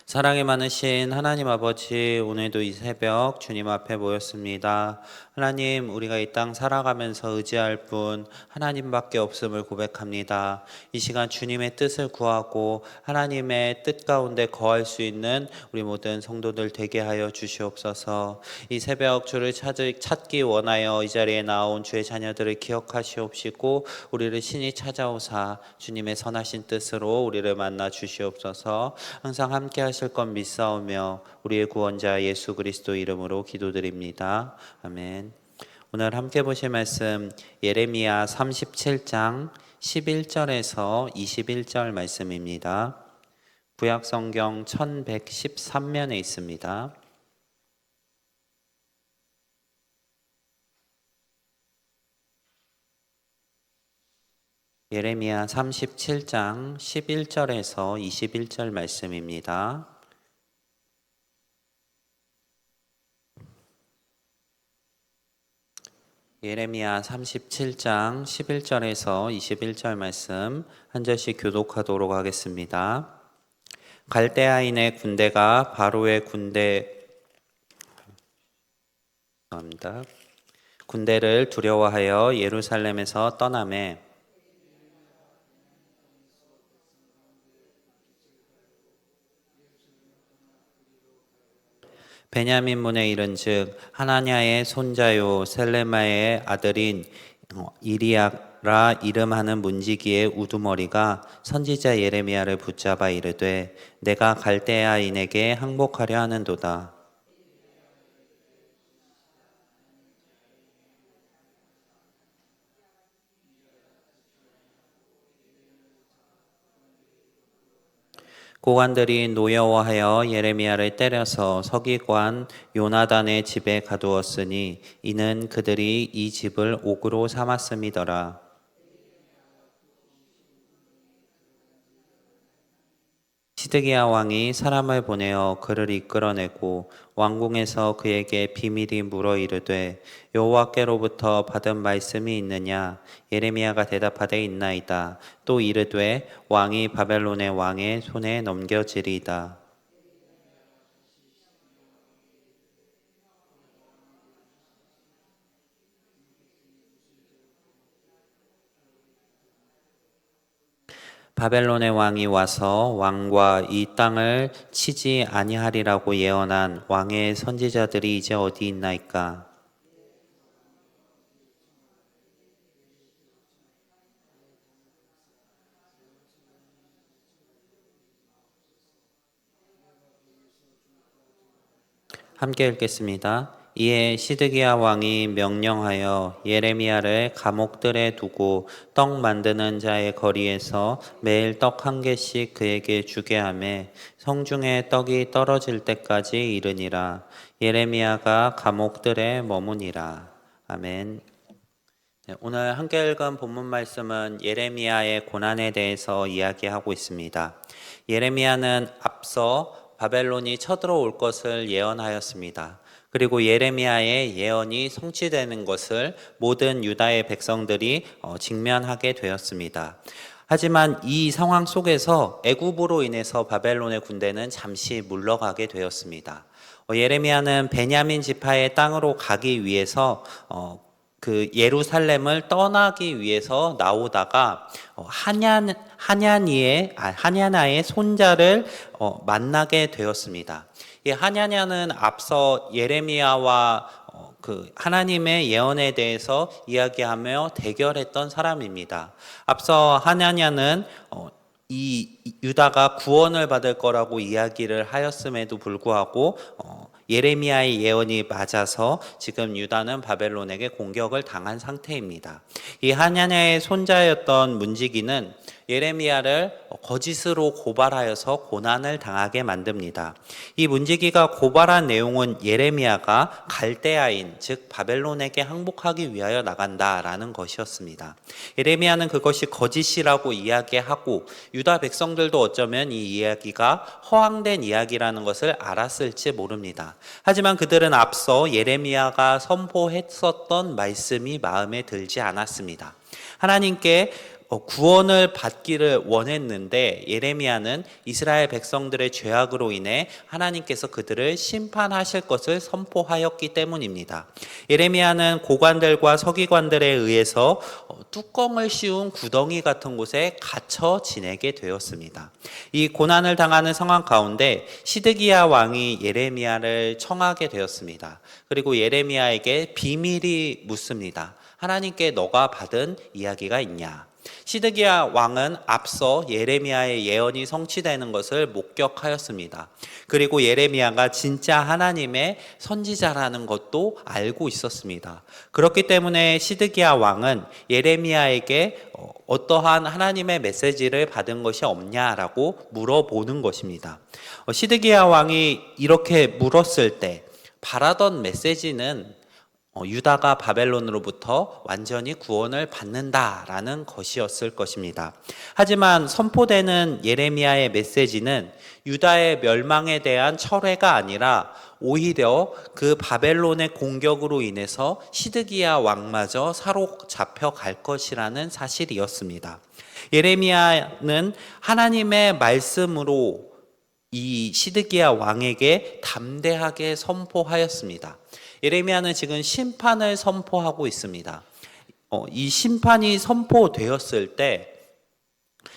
사랑이 많으신 하나님 아버지, 오늘도 이 새벽 주님 앞에 모였습니다. 하나님, 우리가 이 땅 살아가면서 의지할 분 하나님밖에 없음을 고백합니다. 이 시간 주님의 뜻을 구하고 하나님의 뜻 가운데 거할 수 있는 우리 모든 성도들 되게 하여 주시옵소서. 이 새벽 주를 찾기 원하여 이 자리에 나온 주의 자녀들을 기억하시옵시고 우리를 신이 찾아오사 주님의 선하신 뜻으로 우리를 만나 주시옵소서. 항상 함께 하실 것 믿사오며 우리의 구원자 예수 그리스도 이름으로 기도드립니다. 아멘. 오늘 함께 보실 말씀 예레미야 37장 11절에서 21절 말씀입니다. 구약성경 1113면에 있습니다. 예레미야 37장 11절에서 21절 말씀입니다. 예레미야 37장 11절에서 21절 말씀 한 절씩 교독하도록 하겠습니다. 갈대아인의 군대가 바로의 군대를 두려워하여 예루살렘에서 떠나매 베냐민 문에 이른즉 하나냐의 손자요 셀레마의 아들인 이리야라 이름하는 문지기의 우두머리가 선지자 예레미야를 붙잡아 이르되 내가 갈대아인에게 항복하려 하는도다. 고관들이 노여워하여 예레미야를 때려서 서기관 요나단의 집에 가두었으니 이는 그들이 이 집을 옥으로 삼았음이더라. 시드기야 왕이 사람을 보내어 그를 이끌어내고 왕궁에서 그에게 비밀이 물어 이르되 여호와께로부터 받은 말씀이 있느냐? 예레미야가 대답하되 있나이다. 또 이르되 왕이 바벨론의 왕의 손에 넘겨지리이다. 바벨론의 왕이 와서 왕과 이 땅을 치지 아니하리라고 예언한 왕의 선지자들이 이제 어디 있나이까? 함께 읽겠습니다. 이에 시드기야 왕이 명령하여 예레미야를 감옥들에 두고 떡 만드는 자의 거리에서 매일 떡 한 개씩 그에게 주게 하며 성중에 떡이 떨어질 때까지 이르니라. 예레미야가 감옥들에 머무니라. 아멘. 네, 오늘 함께 읽은 본문 말씀은 예레미야의 고난에 대해서 이야기하고 있습니다. 예레미야는 앞서 바벨론이 쳐들어올 것을 예언하였습니다. 그리고 예레미야의 예언이 성취되는 것을 모든 유다의 백성들이 직면하게 되었습니다. 하지만 이 상황 속에서 애굽으로 인해서 바벨론의 군대는 잠시 물러가게 되었습니다. 예레미야는 베냐민 지파의 땅으로 가기 위해서 그 예루살렘을 떠나기 위해서 나오다가 하냐나의 손자를 만나게 되었습니다. 이 하냐냐는 앞서 예레미야와 그 하나님의 예언에 대해서 이야기하며 대결했던 사람입니다. 앞서 하냐냐는 이 유다가 구원을 받을 거라고 이야기를 하였음에도 불구하고 예레미야의 예언이 맞아서 지금 유다는 바벨론에게 공격을 당한 상태입니다. 이 하냐냐의 손자였던 문지기는 예레미야를 거짓으로 고발하여서 고난을 당하게 만듭니다. 이 문지기가 고발한 내용은 예레미야가 갈대아인 즉 바벨론에게 항복하기 위하여 나간다라는 것이었습니다. 예레미야는 그것이 거짓이라고 이야기하고 유다 백성들도 어쩌면 이 이야기가 허황된 이야기라는 것을 알았을지 모릅니다. 하지만 그들은 앞서 예레미야가 선포했었던 말씀이 마음에 들지 않았습니다. 하나님께 구원을 받기를 원했는데 예레미야는 이스라엘 백성들의 죄악으로 인해 하나님께서 그들을 심판하실 것을 선포하였기 때문입니다. 예레미야는 고관들과 서기관들에 의해서 뚜껑을 씌운 구덩이 같은 곳에 갇혀 지내게 되었습니다. 이 고난을 당하는 상황 가운데 시드기야 왕이 예레미야를 청하게 되었습니다. 그리고 예레미야에게 비밀이 묻습니다. 하나님께 너가 받은 이야기가 있냐? 시드기야 왕은 앞서 예레미야의 예언이 성취되는 것을 목격하였습니다. 그리고 예레미야가 진짜 하나님의 선지자라는 것도 알고 있었습니다. 그렇기 때문에 시드기야 왕은 예레미야에게 어떠한 하나님의 메시지를 받은 것이 없냐라고 물어보는 것입니다. 시드기야 왕이 이렇게 물었을 때 바라던 메시지는 유다가 바벨론으로부터 완전히 구원을 받는다라는 것이었을 것입니다. 하지만 선포되는 예레미야의 메시지는 유다의 멸망에 대한 철회가 아니라 오히려 그 바벨론의 공격으로 인해서 시드기야 왕마저 사로잡혀 갈 것이라는 사실이었습니다. 예레미야는 하나님의 말씀으로 이 시드기야 왕에게 담대하게 선포하였습니다. 예레미야는 지금 심판을 선포하고 있습니다. 이 심판이 선포되었을 때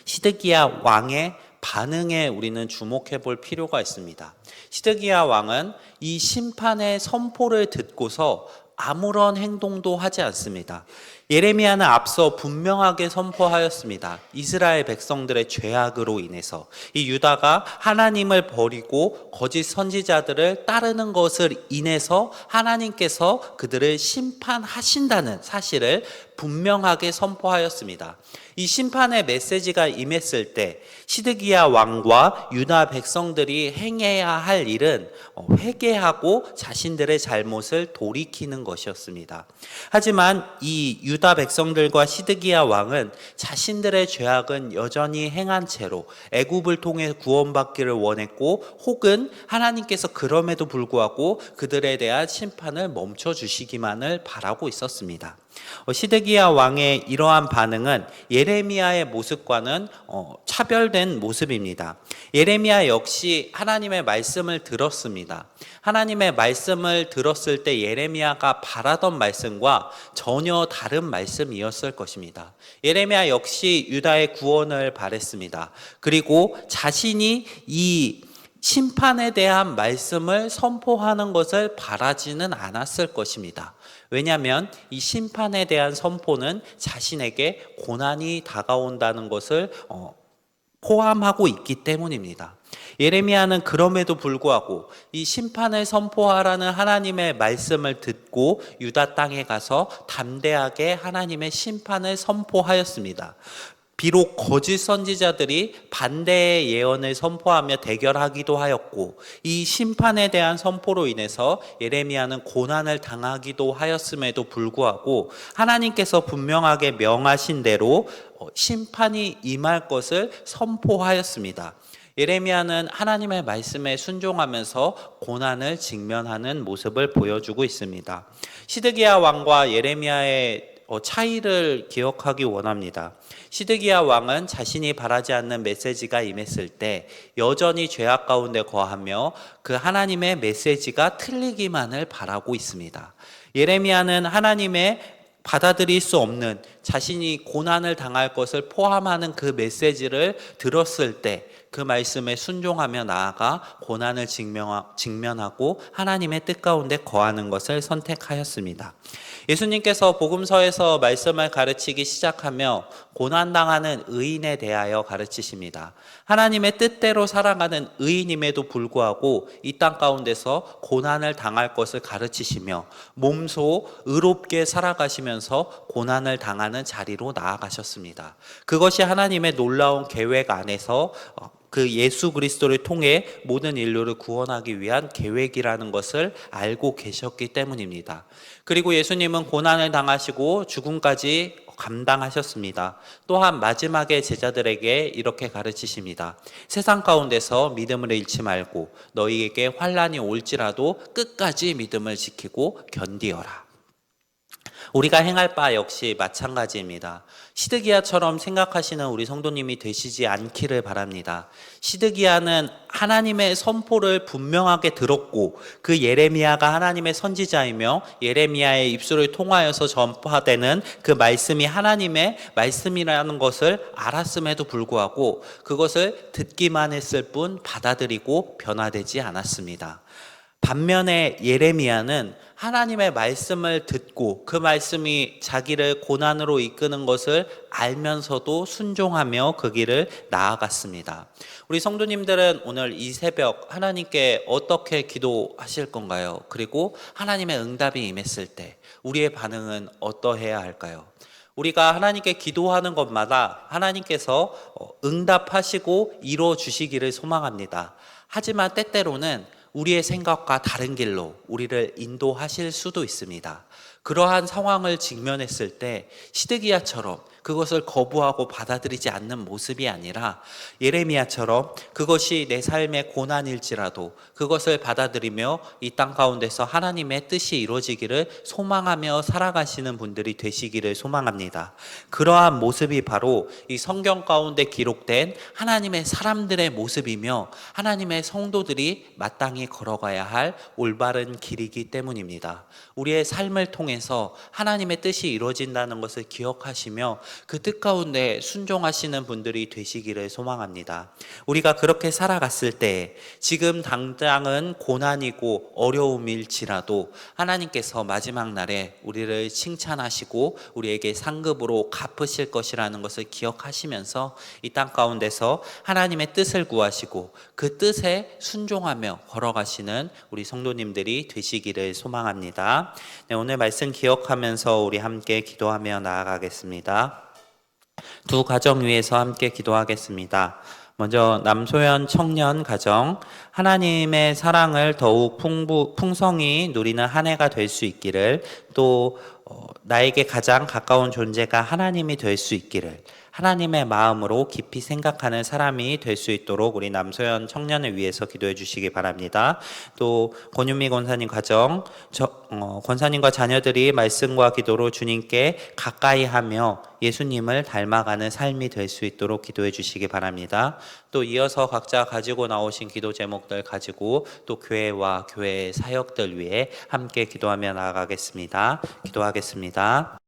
시드기야 왕의 반응에 우리는 주목해 볼 필요가 있습니다. 시드기야 왕은 이 심판의 선포를 듣고서 아무런 행동도 하지 않습니다. 예레미야는 앞서 분명하게 선포하였습니다. 이스라엘 백성들의 죄악으로 인해서 이 유다가 하나님을 버리고 거짓 선지자들을 따르는 것을 인해서 하나님께서 그들을 심판하신다는 사실을 분명하게 선포하였습니다. 이 심판의 메시지가 임했을 때 시드기야 왕과 유다 백성들이 행해야 할 일은 회개하고 자신들의 잘못을 돌이키는 것이었습니다. 하지만 이 유다 백성들과 시드기야 왕은 자신들의 죄악은 여전히 행한 채로 애굽을 통해 구원받기를 원했고 혹은 하나님께서 그럼에도 불구하고 그들에 대한 심판을 멈춰 주시기만을 바라고 있었습니다. 시드기야 왕의 이러한 반응은 예레미야의 모습과는 차별된 모습입니다. 예레미야 역시 하나님의 말씀을 들었습니다. 하나님의 말씀을 들었을 때 예레미야가 바라던 말씀과 전혀 다른 말씀이었을 것입니다. 예레미야 역시 유다의 구원을 바랬습니다. 그리고 자신이 이 심판에 대한 말씀을 선포하는 것을 바라지는 않았을 것입니다. 왜냐하면 이 심판에 대한 선포는 자신에게 고난이 다가온다는 것을 포함하고 있기 때문입니다. 예레미야는 그럼에도 불구하고 이 심판을 선포하라는 하나님의 말씀을 듣고 유다 땅에 가서 담대하게 하나님의 심판을 선포하였습니다. 비록 거짓 선지자들이 반대의 예언을 선포하며 대결하기도 하였고 이 심판에 대한 선포로 인해서 예레미야는 고난을 당하기도 하였음에도 불구하고 하나님께서 분명하게 명하신 대로 심판이 임할 것을 선포하였습니다. 예레미야는 하나님의 말씀에 순종하면서 고난을 직면하는 모습을 보여주고 있습니다. 시드기야 왕과 예레미야의 차이를 기억하기 원합니다. 시드기야 왕은 자신이 바라지 않는 메시지가 임했을 때 여전히 죄악 가운데 거하며 그 하나님의 메시지가 틀리기만을 바라고 있습니다. 예레미야는 하나님의 받아들일 수 없는 자신이 고난을 당할 것을 포함하는 그 메시지를 들었을 때 그 말씀에 순종하며 나아가 고난을 직면하고 하나님의 뜻 가운데 거하는 것을 선택하였습니다. 예수님께서 복음서에서 말씀을 가르치기 시작하며 고난당하는 의인에 대하여 가르치십니다. 하나님의 뜻대로 살아가는 의인임에도 불구하고 이 땅 가운데서 고난을 당할 것을 가르치시며 몸소 의롭게 살아가시면서 고난을 당하는 자리로 나아가셨습니다. 그것이 하나님의 놀라운 계획 안에서 그 예수 그리스도를 통해 모든 인류를 구원하기 위한 계획이라는 것을 알고 계셨기 때문입니다. 그리고 예수님은 고난을 당하시고 죽음까지 감당하셨습니다. 또한 마지막에 제자들에게 이렇게 가르치십니다. 세상 가운데서 믿음을 잃지 말고 너희에게 환난이 올지라도 끝까지 믿음을 지키고 견디어라. 우리가 행할 바 역시 마찬가지입니다. 시드기야처럼 생각하시는 우리 성도님이 되시지 않기를 바랍니다. 시드기야는 하나님의 선포를 분명하게 들었고 그 예레미야가 하나님의 선지자이며 예레미야의 입술을 통하여서 전파되는 그 말씀이 하나님의 말씀이라는 것을 알았음에도 불구하고 그것을 듣기만 했을 뿐 받아들이고 변화되지 않았습니다. 반면에 예레미야는 하나님의 말씀을 듣고 그 말씀이 자기를 고난으로 이끄는 것을 알면서도 순종하며 그 길을 나아갔습니다. 우리 성도님들은 오늘 이 새벽 하나님께 어떻게 기도하실 건가요? 그리고 하나님의 응답이 임했을 때 우리의 반응은 어떠해야 할까요? 우리가 하나님께 기도하는 것마다 하나님께서 응답하시고 이루어 주시기를 소망합니다. 하지만 때때로는 우리의 생각과 다른 길로 우리를 인도하실 수도 있습니다. 그러한 상황을 직면했을 때 시드기야처럼 그것을 거부하고 받아들이지 않는 모습이 아니라 예레미야처럼 그것이 내 삶의 고난일지라도 그것을 받아들이며 이 땅 가운데서 하나님의 뜻이 이루어지기를 소망하며 살아가시는 분들이 되시기를 소망합니다. 그러한 모습이 바로 이 성경 가운데 기록된 하나님의 사람들의 모습이며 하나님의 성도들이 마땅히 걸어가야 할 올바른 길이기 때문입니다. 우리의 삶을 통해서 하나님의 뜻이 이루어진다는 것을 기억하시며 그 뜻 가운데 순종하시는 분들이 되시기를 소망합니다. 우리가 그렇게 살아갔을 때 지금 당장은 고난이고 어려움일지라도 하나님께서 마지막 날에 우리를 칭찬하시고 우리에게 상급으로 갚으실 것이라는 것을 기억하시면서 이 땅 가운데서 하나님의 뜻을 구하시고 그 뜻에 순종하며 걸어가시는 우리 성도님들이 되시기를 소망합니다. 네, 오늘 말씀 기억하면서 우리 함께 기도하며 나아가겠습니다. 두 가정 위해서 함께 기도하겠습니다. 먼저 남소연 청년 가정, 하나님의 사랑을 더욱 풍성히 누리는 한 해가 될 수 있기를, 또 나에게 가장 가까운 존재가 하나님이 될 수 있기를, 하나님의 마음으로 깊이 생각하는 사람이 될 수 있도록 우리 남소연 청년을 위해서 기도해 주시기 바랍니다. 또 권윤미 권사님 가정, 권사님과 자녀들이 말씀과 기도로 주님께 가까이 하며 예수님을 닮아가는 삶이 될 수 있도록 기도해 주시기 바랍니다. 또 이어서 각자 가지고 나오신 기도 제목들 가지고 또 교회와 교회의 사역들 위해 함께 기도하며 나아가겠습니다. 기도하겠습니다.